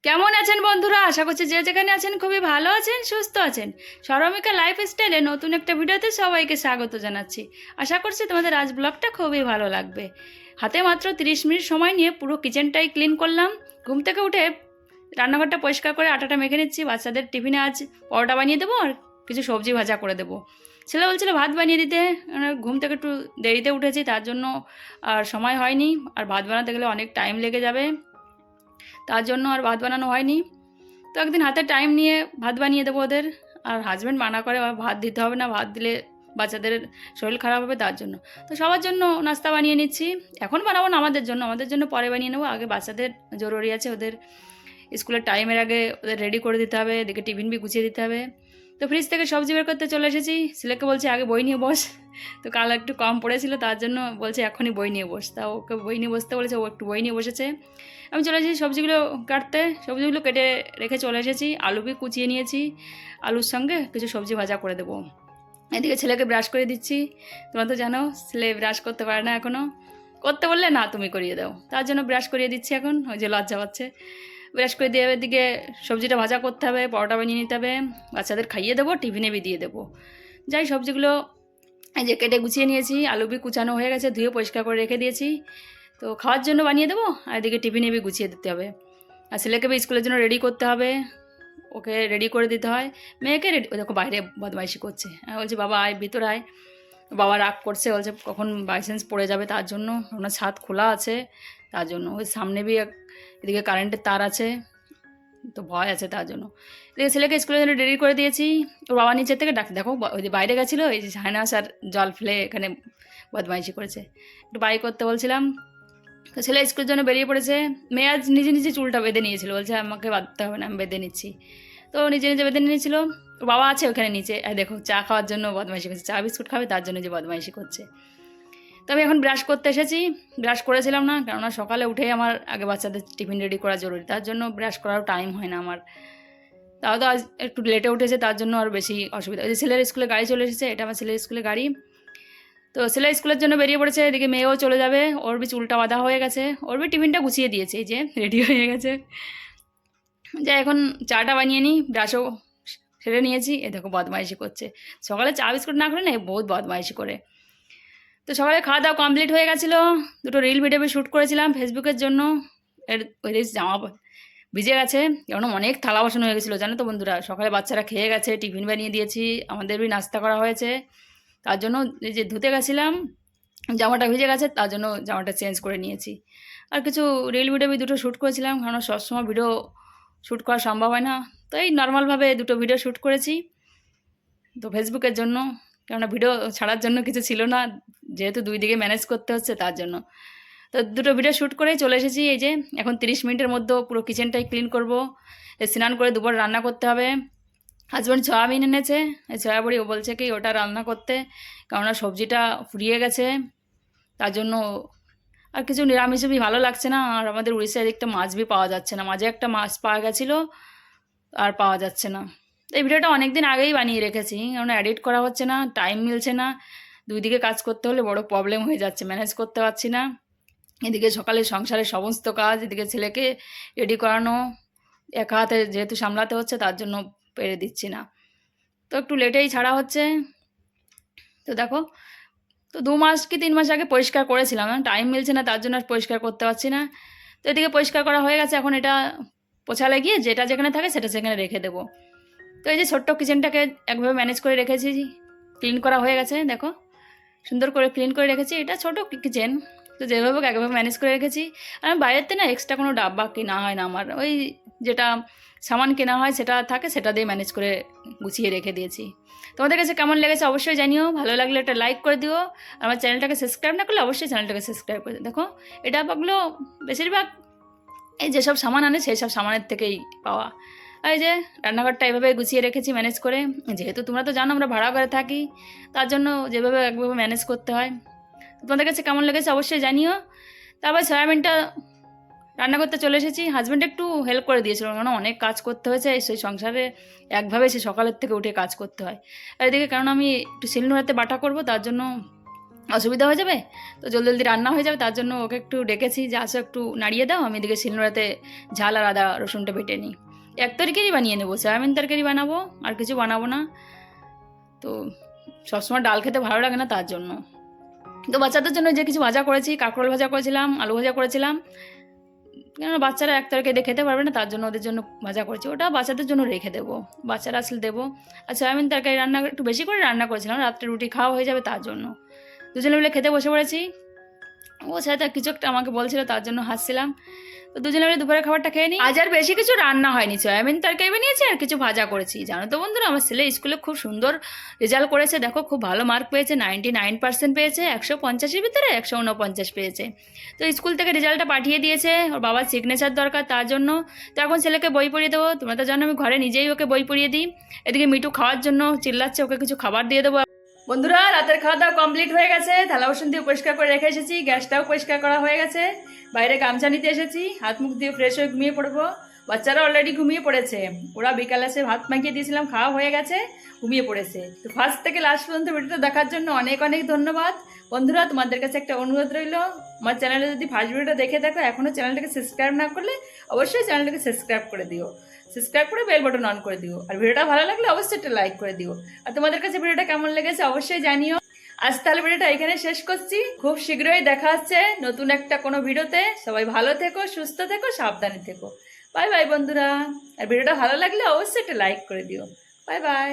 কেমন আছেন বন্ধুরা? আশা করছি যে যেখানে আছেন খুবই ভালো আছেন, সুস্থ আছেন। সরমিকা লাইফস্টাইলে নতুন একটা ভিডিওতে সবাইকে স্বাগত জানাচ্ছি। আশা করছি তোমাদের আজ ব্লগটা খুবই ভালো লাগবে। হাতে মাত্র 30 মিনিট সময় নিয়ে পুরো কিচেনটাই ক্লিন করলাম। ঘুম থেকে উঠে রান্নাঘরটা পরিষ্কার করে আটাটা মেখে নিচ্ছি। বাচ্চাদের টিফিনে আজ পরোটা বানিয়ে দেবো আর কিছু সবজি ভাজা করে দেবো। ছেলে বলছিল ভাত বানিয়ে দিতে, ঘুম থেকে একটু দেরিতে উঠেছি তার জন্য আর সময় হয়নি। আর ভাত বানাতে গেলে অনেক টাইম লেগে যাবে, তার জন্য আর ভাত বানানো হয়নি। তো একদিন হাতে টাইম নিয়ে ভাত বানিয়ে দেবো ওদের। আর হাজব্যান্ড মানা করে ভাত দিতে হবে না, ভাত দিলে বাচ্চাদের শরীর খারাপ হবে, তার জন্য। তো সবার জন্য নাস্তা বানিয়ে নিচ্ছি। এখন বানাবো না, আমাদের জন্য পরে বানিয়ে নেবো। আগে বাচ্চাদের জরুরি আছে, ওদের স্কুলের টাইমের আগে ওদের রেডি করে দিতে হবে, এদিকে টিফিন বি গুছিয়ে দিতে হবে। তো ফ্রিজ থেকে সবজি বের করতে চলে এসেছি। ছেলেকে বলছি আগে বই নিয়ে বস, তো কাল একটু কম পড়েছিল তার জন্য বলছে এখনই বই নিয়ে বস। তা ওকে বই নিয়ে বসতে বলেছে, ও একটু বই নিয়ে বসেছে। আমি চলে এসেছি সবজিগুলো কাটতে, সবজিগুলো কেটে রেখে চলে এসেছি। আলু বি কুচিয়ে নিয়েছি, আলুর সঙ্গে কিছু সবজি ভাজা করে দেবো। এদিকে ছেলেকে ব্রাশ করে দিচ্ছি। তোমরা তো জানো ছেলে ব্রাশ করতে পারে না এখনও, করতে বললে না তুমি করিয়ে দাও, তার জন্য ব্রাশ করিয়ে দিচ্ছি এখন। ওই যে লজ্জা পাচ্ছে। ব্রাশ করে দিয়ে এদিকে সবজিটা ভাজা করতে হবে, পরোটা বানিয়ে নিতে হবে, বাচ্চাদের খাইয়ে দেবো, টিফিনে বি দিয়ে দেবো। যাই সবজিগুলো এই যে কেটে গুছিয়ে নিয়েছি, আলু বি কুচানো হয়ে গেছে, ধুয়ে পরিষ্কার করে রেখে দিয়েছি। তো খাওয়ার জন্য বানিয়ে দেবো, আর এদিকে টিফিনে বি গুছিয়ে দিতে হবে। আর ছেলেকে বি স্কুলের জন্য রেডি করতে হবে, ওকে রেডি করে দিতে হয়। মেয়েকে রেডি, দেখো বাইরে বদমাইশি করছে। আমি বলছি বাবা আয়, ভিতরে আয়। বাবা রাগ করছে, বলছে কখন বাইসেন্স পড়ে যাবে, তার জন্য। ওনার ছাদ খোলা আছে তার জন্য। ওই সামনে বি এদিকে কারেন্টের তার আছে, তো ভয় আছে তার জন্য। এদিকে ছেলেকে স্কুলের জন্য রেডি করে দিয়েছি। ওর বাবা নিচের থেকে ডাক, দেখো ওই যে বাইরে গেছিলো, এই যে সাইনাস আর জল ফেলে এখানে বদমাইশি করেছে, একটু বাই করতে বলছিলাম। তো ছেলে স্কুলের জন্য বেরিয়ে পড়েছে। মেয়ে আজ নিজে নিজে চুলটা বেঁধে নিয়েছিল, বলছে আমাকে বাঁধতে হবে না, আমি বেঁধে নিচ্ছি। তো নিজে নিজে বেঁধে নিয়েছিল। ওর বাবা আছে ওখানে নিচে, দেখো চা খাওয়ার জন্য বদমাইশি করছে, চা বিস্কুট খাবে তার জন্য যে বদমাইশি করছে। তো আমি এখন ব্রাশ করতে এসেছি। ব্রাশ করেছিলাম না, কেননা সকালে উঠেই আমার আগে বাচ্চাদের টিফিন রেডি করা জরুরি, তার জন্য ব্রাশ করারও টাইম হয় না আমার। তাও তো আজ একটু লেটে উঠেছে, তার জন্য আর বেশি অসুবিধা। ওই যে ছেলের স্কুলে গাড়ি চলে এসেছে, এটা আমার ছেলের স্কুলে গাড়ি। তো ছেলে স্কুলের জন্য বেরিয়ে পড়েছে, এদিকে মেয়েও চলে যাবে। ওর বি চুলটা বাঁধা হয়ে গেছে, ওর বি টিফিনটা গুছিয়ে দিয়েছে, এই যে রেডি হয়ে গেছে। যা এখন চাটা বানিয়ে নিই, ব্রাশও সেরে নিয়েছি। এ দেখো বদমাইশি করছে, সকালে চা বিস্কুট না করে না বহুত বদমাইশি করে। তো সকালে খাওয়া দাওয়া কমপ্লিট হয়ে গেছিলো। দুটো রিল ভিডিও শ্যুট করেছিলাম ফেসবুকের জন্য। ওই জামা ভিজে গেছে, কারণ অনেক থালা বাসন হয়ে গেছিলো জানো তো বন্ধুরা। সকালে বাচ্চারা খেয়ে গেছে, টিফিন বানিয়ে দিয়েছি, আমাদের বি নাস্তা করা হয়েছে, তার জন্য এই যে ধুতে গেছিলাম জামাটা ভিজে গেছে, তার জন্য জামাটা চেঞ্জ করে নিয়েছি। আর কিছু রিল ভিডিও দুটো শ্যুট করেছিলাম, কারণ সবসময় ভিডিও শ্যুট করা সম্ভব হয় না। তো এই নর্মালভাবে দুটো ভিডিও শ্যুট করেছি, তো ফেসবুকের জন্য। কেননা ভিডিও ছাড়ার জন্য কিছু ছিল না, যেহেতু দুই দিকে ম্যানেজ করতে হচ্ছে তার জন্য। তো দুটো ভিডিও শ্যুট করেই চলে এসেছি। এই যে এখন 30 মিনিটের মধ্যে পুরো কিচেনটাই ক্লিন করব। স্নান করে দুপুর রান্না করতে হবে। হাজব্যান্ড সয়াবিন এনেছে, এই সয়াবড়ি, ও বলছে কি ওটা রান্না করতে, কেননা সবজিটা ফুরিয়ে গেছে তার জন্য। আর কিছু নিরামিষও ভালো লাগছে না। আর আমাদের উড়িষ্যার দিকটা মাছ বি পাওয়া যাচ্ছে না, মাঝে একটা মাছ পাওয়া গেছিলো আর পাওয়া যাচ্ছে না। এই ভিডিওটা অনেক দিন আগেই বানিয়ে রেখেছি, কারণ এডিট করা হচ্ছে না, টাইম মিলছে না। দুই দিকে কাজ করতে হলে বড় প্রবলেম হয়ে যাচ্ছে, ম্যানেজ করতে পারছি না। এদিকে সকালে সংসারের সমস্ত কাজ, এদিকে ছেলেকে রেডি করানো, একা হাতে যেহেতু সামলাতে হচ্ছে তার জন্য পেরে দিচ্ছি না। তো একটু লেটেই ছাড়া হচ্ছে। তো দেখো, তো 2 মাস কি 3 মাস আগে পরিষ্কার করেছিলাম, টাইম মিলছে না তার জন্য আর পরিষ্কার করতে পারছি না। তো এদিকে পরিষ্কার করা হয়ে গেছে, এখন এটা পোছালে গিয়ে যেটা যেখানে থাকে সেটা সেখানে রেখে দেবো। তো এই যে ছোট্ট কিচেনটাকে একভাবে ম্যানেজ করে রেখেছি, ক্লিন করা হয়ে গেছে, দেখো সুন্দর করে ক্লিন করে রেখেছি। এটা ছোটো কিচেন, তো যেভাবে একভাবে ম্যানেজ করে রেখেছি। আর আমি বাইরেতে না এক্সট্রা কোনো ডাব্বা কেনা হয় না আমার, ওই যেটা সামান কেনা হয় সেটা থাকে, সেটা দিয়ে ম্যানেজ করে গুছিয়ে রেখে দিয়েছি। তোমাদের কাছে কেমন লেগেছে অবশ্যই জানিও, ভালো লাগলে একটা লাইক করে দিও। আমার চ্যানেলটাকে সাবস্ক্রাইব না করলে অবশ্যই চ্যানেলটাকে সাবস্ক্রাইব করে দিও। দেখো এটা পাগলো বেশিরভাগ এই যেসব সামান আনে সেই সব সামানের থেকেই পাওয়া। আর এই যে রান্নাঘরটা এভাবে গুছিয়ে রেখেছি ম্যানেজ করে, যেহেতু তোমরা তো জানো আমরা ভাড়া ঘরে থাকি, তার জন্য যেভাবে একভাবে ম্যানেজ করতে হয়। তোমাদের কাছে কেমন লেগেছে অবশ্যই জানিও। তারপর সয়াবিনটা রান্না করতে চলে এসেছি। হাজব্যান্ড একটু হেল্প করে দিয়েছিল, কারণ অনেক কাজ করতে হয়েছে সেই সংসারে, একভাবে সে সকালের থেকে উঠে কাজ করতে হয়। আর এদিকে কারণ আমি একটু শিলনোড়াতে বাটা করব, তার জন্য অসুবিধা হয়ে যাবে। তো জলদি জলদি রান্না হয়ে যাবে, তার জন্য ওকে একটু ডেকেছি যে আসো একটু নাড়িয়ে দাও, আমি এদিকে শিলনোড়াতে ঝাল আর আদা রসুনটা বেটে নিই। এক তরকারি বানিয়ে নেবো, সয়াবিন তরকারি বানাবো, আর কিছু বানাবো না। তো সবসময় ডাল খেতে ভালো লাগে না, তার জন্য। তো বাচ্চাদের জন্য যে কিছু ভাজা করেছি, কাঁকরোল ভাজা করেছিলাম, আলু ভাজা করেছিলাম, কেননা বাচ্চারা এক তরকারি দিয়ে খেতে পারবে না, তার জন্য ওদের জন্য ভাজা করেছি। ওটা বাচ্চাদের জন্য রেখে দেবো, বাচ্চারা আসলে দেবো। আর সয়াবিন তরকারি রান্না একটু বেশি করে রান্না করেছিলাম, রাত্রে রুটি খাওয়া হয়ে যাবে, তার জন্য। দুজনে মিলে খেতে বসে পড়েছি। ও সাথে কিছু একটা আমাকে বলছিল, তার জন্য হাসছিলাম। তো দুজনে মিলে দুপুরের খাবারটা খেয়ে নিই। আজ আর বেশি কিছু রান্না হয়নি, সয়াবিন তরকারি বানিয়েছি আর কিছু ভাজা করেছি। জানো তো বন্ধুরা, আমার ছেলে স্কুলে খুব সুন্দর রেজাল্ট করেছে, দেখো খুব ভালো মার্ক পেয়েছে, 99% পেয়েছে, 150-এর ভিতরে 149 পেয়েছে। তো স্কুল থেকে রেজাল্টটা পাঠিয়ে দিয়েছে, ওর বাবার সিগনেচার দরকার, তার জন্য। তো এখন ছেলেকে বই পড়িয়ে দেবো। তোমরা তো জানো আমি ঘরে নিজেই ওকে বই পড়িয়ে দিই। এদিকে মিঠু খাওয়ার জন্য চিল্লাচ্ছে, ওকে কিছু খাবার দিয়ে দেবো। বন্ধুরা, রাতের খাওয়া দাওয়া কমপ্লিট হয়ে গেছে, থালা বাসন দিয়ে পরিষ্কার করে রেখে এসেছি, গ্যাসটাও পরিষ্কার করা হয়ে গেছে, বাইরে গামছা নিতে এসেছি, হাত মুখ দিয়ে ফ্রেশ হয়ে ঘুমিয়ে পড়বো। বাচ্চারা অলরেডি ঘুমিয়ে পড়েছে, ওরা বিকালে এসে ভাত মাখিয়ে দিয়েছিলাম, খাওয়া হয়ে গেছে, ঘুমিয়ে পড়েছে। তো ফার্স্ট থেকে লাস্ট পর্যন্ত ভিডিওটা দেখার জন্য অনেক অনেক ধন্যবাদ। বন্ধুরা, তোমাদের কাছে একটা অনুরোধ রইল, আমার চ্যানেলে যদি ফার্স্ট ভিডিওটা দেখে থাকো, এখনও চ্যানেলটাকে সাবস্ক্রাইব না করলে অবশ্যই চ্যানেলটাকে সাবস্ক্রাইব করে দিও, সাবস্ক্রাইব করে বেল বাটন অন করে দিও। আর ভিডিওটা ভালো লাগলে অবশ্যই একটা লাইক করে দিও। আর তোমাদের কাছে ভিডিওটা কেমন লেগেছে অবশ্যই জানিও। আজ তাহলে ভিডিওটা এখানে শেষ করছি, খুব শীঘ্রই দেখা হচ্ছে নতুন একটা কোনো ভিডিওতে। সবাই ভালো থেকো, সুস্থ থেকো, সাবধানে থেকো। বাই বাই বন্ধুরা। আর ভিডিওটা ভালো লাগলে অবশ্যই একটা লাইক করে দিও। Bye bye.